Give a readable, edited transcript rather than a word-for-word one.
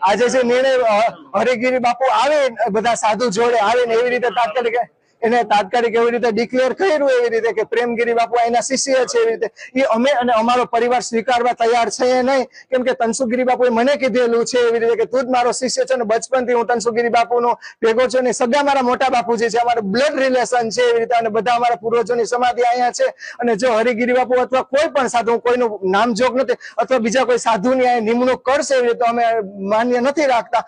આજે જે નિર્ણય હરિગીરી બાપુ આવે બધા સાધુ જોડે આવે ને એવી રીતે તાત્કાલિક એવી રીતે ડિક્લેર કર્યું એવી રીતે કે પ્રેમગીરી બાપુ એના શિષ્ય છે એવી રીતે એ અમે અને અમારો પરિવાર સ્વીકારવા તૈયાર છે નહીં, કેમ કે તનસુખગીરી બાપુએ મને કીધેલું છે એવી રીતે કે તું જ મારો શિષ્ય છે ને બચપનથી હું તનસુખગીરી બાપુનો ભેગો છું ને સગા મારા મોટા બાપુજી છે, અમારું બ્લડ રિલેશન છે એવી રીતે અને બધા અમારા પૂર્વજોની સમાધિ અહીંયા છે અને જો હરિગીરી બાપુ અથવા કોઈ પણ સાધુ, કોઈનું નામજોગ નથી અથવા બીજા કોઈ સાધુની અહીંયા નિમણૂક કરશે એવી રીતે અમે માન્ય નથી રાખતા।